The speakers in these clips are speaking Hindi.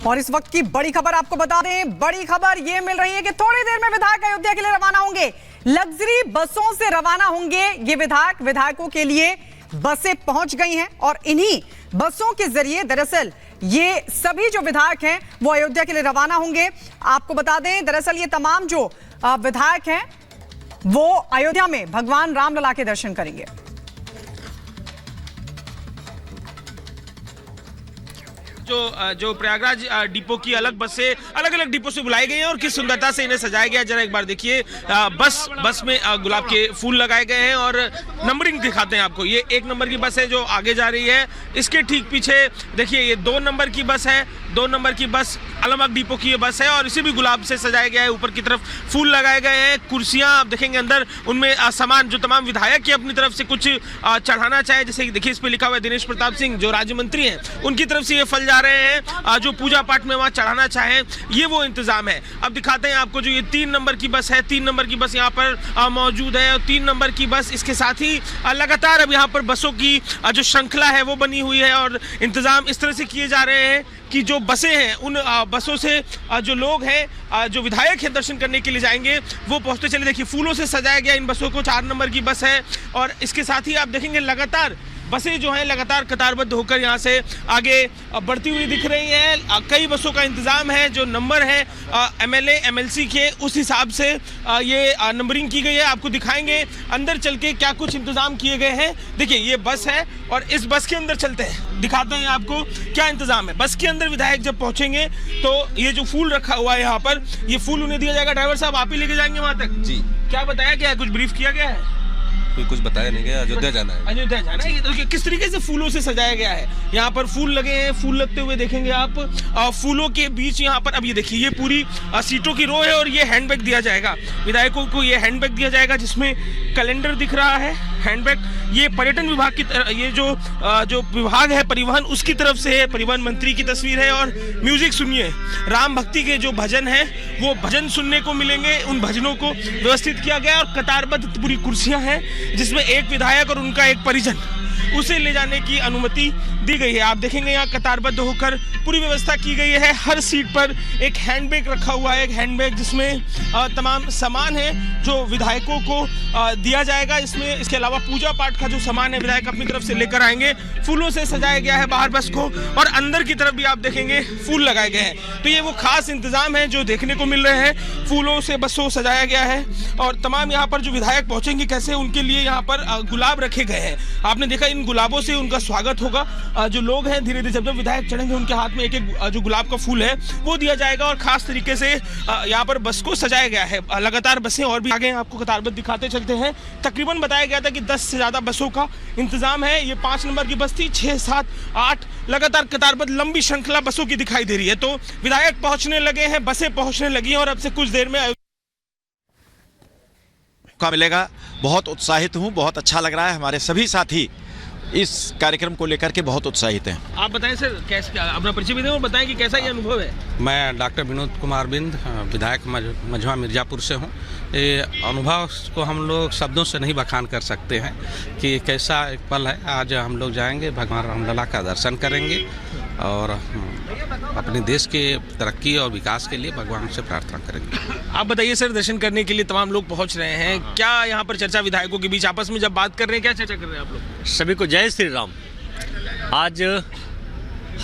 और इस वक्त की बड़ी खबर आपको बता दें, बड़ी खबर यह मिल रही है कि थोड़ी देर में विधायक अयोध्या के लिए रवाना होंगे। लग्जरी बसों से रवाना होंगे ये विधायकों के लिए बसें पहुंच गई हैं और इन्हीं बसों के जरिए दरअसल ये सभी जो विधायक हैं वो अयोध्या के लिए रवाना होंगे। आपको बता दें दरअसल ये तमाम जो विधायक हैं वो अयोध्या में भगवान रामलला के दर्शन करेंगे। जो प्रयागराज डिपो की अलग बसें अलग अलग डिपो से बुलाई गई हैं और किस सुंदरता से इन्हें सजाया गया, जरा एक बार देखिए। बस में गुलाब के फूल लगाए गए हैं और नंबरिंग दिखाते हैं आपको। ये 1 नंबर की बस है जो आगे जा रही है, इसके ठीक पीछे देखिए ये 2 नंबर की बस है। 2 नंबर की बस अलमबाग डिपो की ये बस है और इसे भी गुलाब से सजाया गया है। ऊपर की तरफ फूल लगाए गए हैं, कुर्सियां आप देखेंगे अंदर उनमें सामान जो तमाम विधायक की अपनी तरफ से कुछ चढ़ाना चाहे, जैसे कि देखिए इस पे लिखा हुआ है दिनेश प्रताप सिंह जो राज्य मंत्री हैं, उनकी तरफ से ये फल जा रहे हैं जो पूजा पाठ में वहां चढ़ाना चाहें, ये वो इंतजाम है। अब दिखाते हैं आपको जो ये 3 नंबर की बस है। 3 नंबर की बस यहाँ पर मौजूद है और 3 नंबर की बस इसके साथ ही लगातार अब यहाँ पर बसों की जो श्रृंखला है वो बनी हुई है और इंतजाम इस तरह से किए जा रहे हैं कि जो बसें हैं उन बसों से जो लोग हैं जो विधायक हैं दर्शन करने के लिए जाएंगे वो पहुंचते चले। देखिए फूलों से सजाया गया इन बसों को। 4 नंबर की बस है और इसके साथ ही आप देखेंगे लगातार बसें जो हैं लगातार कतारबद्ध होकर यहाँ से आगे बढ़ती हुई दिख रही हैं। कई बसों का इंतजाम है, जो नंबर है MLA MLC के उस हिसाब से ये नंबरिंग की गई है। आपको दिखाएंगे अंदर चल के क्या कुछ इंतजाम किए गए हैं। देखिए ये बस है और इस बस के अंदर चलते हैं, दिखाते हैं आपको क्या इंतजाम है। बस के अंदर विधायक जब पहुंचेंगे तो ये जो फूल रखा हुआ है यहाँ पर, ये फूल उन्हें दिया जाएगा। ड्राइवर साहब आप ही लेके जाएंगे वहाँ तक? जी। क्या बताया गया है, कुछ ब्रीफ किया गया है? कुछ बताया नहीं गया, अयोध्या जाना है। अयोध्या जाना है। तो किस तरीके से फूलों से सजाया गया है, यहाँ पर फूल लगे हैं, फूल लगते हुए देखेंगे आप। फूलों के बीच यहाँ पर अब ये देखिए ये पूरी सीटों की रो है और ये हैंडबैग दिया जाएगा विधायकों को। ये हैंडबैग दिया जाएगा जिसमें कैलेंडर दिख रहा है। हैंडबैग ये पर्यटन विभाग की ये जो विभाग है परिवहन उसकी तरफ से है। परिवहन मंत्री की तस्वीर है और म्यूजिक सुनिए, राम भक्ति के जो भजन है वो भजन सुनने को मिलेंगे। उन भजनों को व्यवस्थित किया गया और कतारबद्ध पूरी कुर्सियां हैं जिसमें एक विधायक और उनका एक परिजन उसे ले जाने की अनुमति दी गई है। आप देखेंगे यहाँ कतारबद्ध होकर पूरी व्यवस्था की गई है। हर सीट पर एक हैंडबैग रखा हुआ है, एक हैंडबैग जिसमें तमाम सामान है जो विधायकों को दिया जाएगा। इसके अलावा पूजा पाठ का जो सामान है विधायक अपनी तरफ से लेकर आएंगे। फूलों से सजाया गया है बाहर बस को और अंदर की तरफ भी आप देखेंगे फूल लगाए गए हैं। तो ये वो खास इंतजाम है जो देखने को मिल रहे हैं। फूलों से बस को सजाया गया है और तमाम यहाँ पर जो विधायक पहुंचेंगे कैसे उनके लिए यहाँ पर गुलाब रखे गए हैं। आपने देखा इन गुलाबों से उनका स्वागत होगा। जो लोग हैं धीरे धीरे जब विधायक चढ़ेंगे उनके हाथ में एक एक जो गुलाब का फूल है वो दिया जाएगा और खास तरीके से यहाँ पर बस को सजाया गया है। लगातार बसें और भी आगे आपको कतारबद्ध दिखाते चलते हैं। तकरीबन बताया गया था कि 10 से ज़्यादा बसों का इंतजाम है। ये 5 नंबर की बस थी, 6, 7, 8 लगातार कतारबद्ध लंबी श्रृंखला बसों की दिखाई दे रही है। तो विधायक पहुंचने लगे हैं, बसें पहुंचने लगी हैं और अब से कुछ देर में का मिलेगा। बहुत उत्साहित हूँ, बहुत अच्छा लग रहा है। हमारे सभी साथी इस कार्यक्रम को लेकर के बहुत उत्साहित हैं। आप बताएं सर कैसे अपना परिचय भी दें और बताएं कि कैसा ये अनुभव है। मैं डॉक्टर विनोद कुमार बिंद, विधायक मझवा मिर्जापुर से हूँ। ये अनुभव को हम लोग शब्दों से नहीं बखान कर सकते हैं कि कैसा एक पल है। आज हम लोग जाएंगे भगवान रामलला का दर्शन करेंगे और अपने देश के तरक्की और विकास के लिए भगवान से प्रार्थना करेंगे। आप बताइए सर, दर्शन करने के लिए तमाम लोग पहुंच रहे हैं, क्या यहाँ पर चर्चा विधायकों के बीच आपस में जब बात कर रहे हैं क्या चर्चा कर रहे हैं आप लोग? सभी को जय श्री राम। आज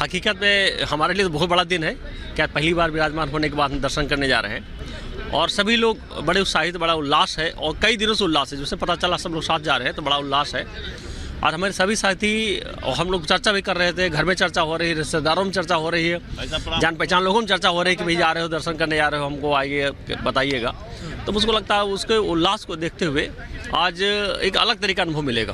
हकीकत में हमारे लिए तो बहुत बड़ा दिन है। क्या पहली बार विराजमान होने के बाद हम दर्शन करने जा रहे हैं और सभी लोग बड़े उत्साहित, बड़ा उल्लास है और कई दिनों से उल्लास है। जैसे पता चला सब लोग साथ जा रहे हैं तो बड़ा उल्लास है। और हमारे सभी साथी और हम लोग चर्चा भी कर रहे थे, घर में चर्चा हो रही है, रिश्तेदारों में चर्चा हो रही है, जान पहचान लोगों में चर्चा हो रही है कि भाई जा रहे हो दर्शन करने जा रहे हो, हमको आइए बताइएगा। तो मुझको लगता है उसके उल्लास को देखते हुए आज एक अलग तरीका अनुभव मिलेगा।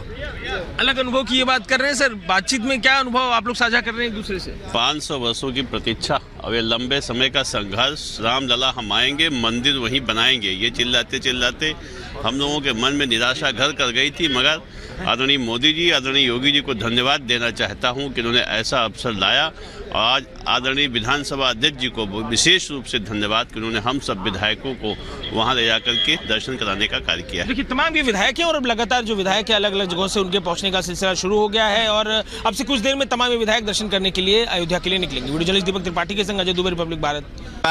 अलग अनुभव की ये बात कर रहे हैं सर, बातचीत में क्या अनुभव आप लोग साझा कर रहे हैं एक दूसरे से? 500 वर्षों की प्रतीक्षा और ये लंबे समय का संघर्ष, रामलला हम आएंगे, मंदिर वहीं बनाएंगे, ये चिल्लाते चिल्लाते हम लोगों के मन में निराशा घर कर गई थी। मगर आदरणीय मोदी जी, आदरणीय योगी जी को धन्यवाद देना चाहता हूं कि उन्होंने ऐसा अवसर लाया। आज आदरणीय विधानसभा अध्यक्ष जी को विशेष रूप से धन्यवाद कि उन्होंने हम सब विधायकों को वहां ले जाकर के दर्शन कराने का कार्य किया है। देखिए, तमाम ये विधायक हैं और अब लगातार जो विधायक है अलग अलग जगहों से उनके पहुंचने का सिलसिला शुरू हो गया है और अब से कुछ देर में तमाम ये विधायक दर्शन करने के लिए अयोध्या के लिए निकलेंगे। वीडियो जर्नलिस्ट दीपक त्रिपाठी के संग अजय दुबे, रिपब्लिक भारत।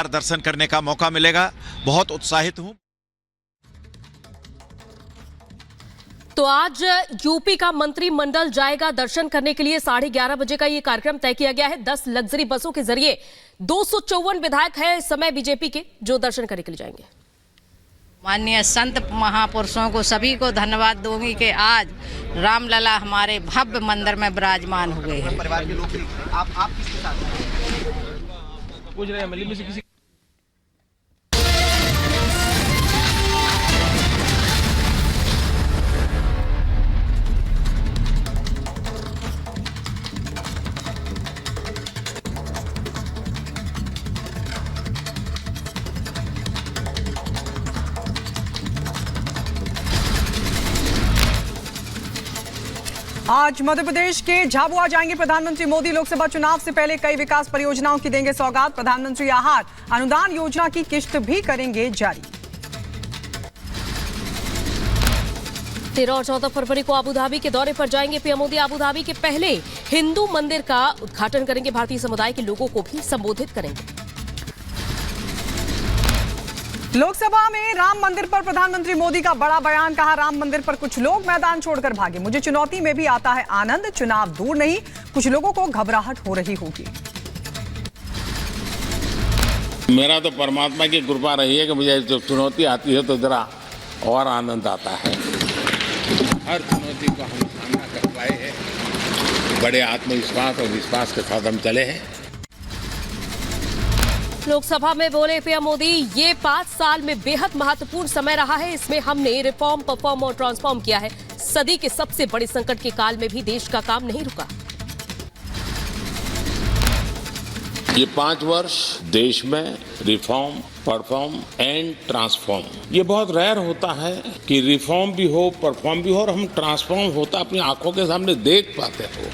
दर्शन करने का मौका मिलेगा, बहुत उत्साहित हूँ। तो आज यूपी का मंत्रिमंडल जाएगा दर्शन करने के लिए। 11:30 बजे का ये कार्यक्रम तय किया गया है। 10 लग्जरी बसों के जरिए 254 विधायक हैं इस समय बीजेपी के जो दर्शन करने के लिए जाएंगे। माननीय संत महापुरुषों को सभी को धन्यवाद दूंगी कि आज रामलला हमारे भव्य मंदिर में विराजमान हुए हैं। परिवार के लोग आप किसके साथ पूछ रहे हैं से किसी आज मध्य प्रदेश के झाबुआ जाएंगे प्रधानमंत्री मोदी। लोकसभा चुनाव से पहले कई विकास परियोजनाओं की देंगे सौगात। प्रधानमंत्री आहार अनुदान योजना की किश्त भी करेंगे जारी। 13 और 14 फरवरी को अबुधाबी के दौरे पर जाएंगे पीएम मोदी। अबुधाबी के पहले हिंदू मंदिर का उद्घाटन करेंगे। भारतीय समुदाय के लोगों को भी संबोधित करेंगे। लोकसभा में राम मंदिर पर प्रधानमंत्री मोदी का बड़ा बयान। कहा, राम मंदिर पर कुछ लोग मैदान छोड़कर भागे, मुझे चुनौती में भी आता है आनंद। चुनाव दूर नहीं, कुछ लोगों को घबराहट हो रही होगी। मेरा तो परमात्मा की कृपा रही है कि मुझे जब चुनौती आती है तो जरा और आनंद आता है। हर चुनौती को हम सामना कर पाए हैं, बड़े आत्मविश्वास और विश्वास के साथ हम चले हैं। लोकसभा में बोले पीएम मोदी, ये 5 साल में बेहद महत्वपूर्ण समय रहा है। इसमें हमने रिफॉर्म, परफॉर्म और ट्रांसफॉर्म किया है। सदी के सबसे बड़े संकट के काल में भी देश का काम नहीं रुका। ये 5 वर्ष देश में रिफॉर्म, परफॉर्म एंड ट्रांसफॉर्म, ये बहुत रेयर होता है कि रिफॉर्म भी हो, परफॉर्म भी हो और हम ट्रांसफॉर्म होता अपनी आंखों के सामने देख पाते हो।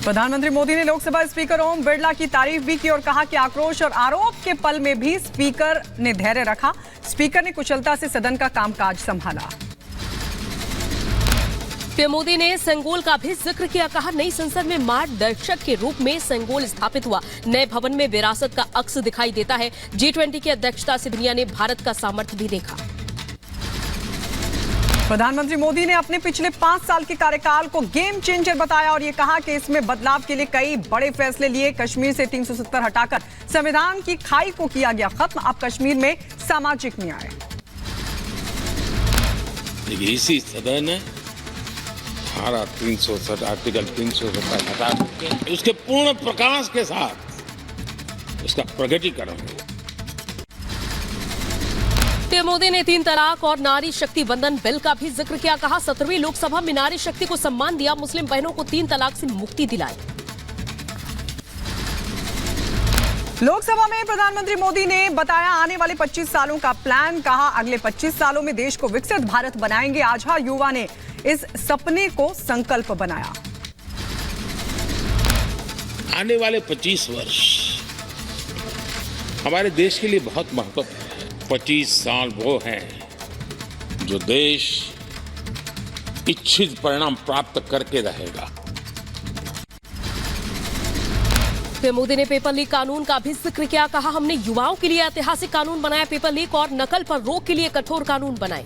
प्रधानमंत्री मोदी ने लोकसभा स्पीकर ओम बिरला की तारीफ भी की और कहा कि आक्रोश और आरोप के पल में भी स्पीकर ने धैर्य रखा। स्पीकर ने कुशलता से सदन का कामकाज संभाला। पीएम मोदी ने सेंगोल का भी जिक्र किया। कहा, नई संसद में मार्गदर्शक के रूप में सेंगोल स्थापित हुआ। नए भवन में विरासत का अक्स दिखाई देता है। G20 की अध्यक्षता से दुनिया ने भारत का सामर्थ्य भी देखा। प्रधानमंत्री मोदी ने अपने पिछले 5 साल के कार्यकाल को गेम चेंजर बताया और ये कहा कि इसमें बदलाव के लिए कई बड़े फैसले लिए। कश्मीर से 370 हटाकर संविधान की खाई को किया गया खत्म। अब कश्मीर में सामाजिक न्याय। इसी सदन ने धारा 370 आर्टिकल 370 हटा के उसके पूर्ण प्रकाश के साथ उसका प्रकटीकरण हुआ। पीएम मोदी ने 3 तलाक और नारी शक्ति बंधन बिल का भी जिक्र किया। कहा, 17वीं लोकसभा में नारी शक्ति को सम्मान दिया। मुस्लिम बहनों को 3 तलाक से मुक्ति दिलाई। लोकसभा में प्रधानमंत्री मोदी ने बताया आने वाले 25 सालों का प्लान। कहा, अगले 25 सालों में देश को विकसित भारत बनाएंगे। आझा युवा ने इस सपने को संकल्प बनाया। आने वाले 25 वर्ष हमारे देश के लिए बहुत महत्वपूर्ण है। 25 साल वो हैं जो देश इच्छित परिणाम प्राप्त करके रहेगा। पीएम मोदी ने पेपर लीक कानून का भी जिक्र किया। कहा, हमने युवाओं के लिए ऐतिहासिक कानून बनाया। पेपर लीक और नकल पर रोक के लिए कठोर कानून बनाए।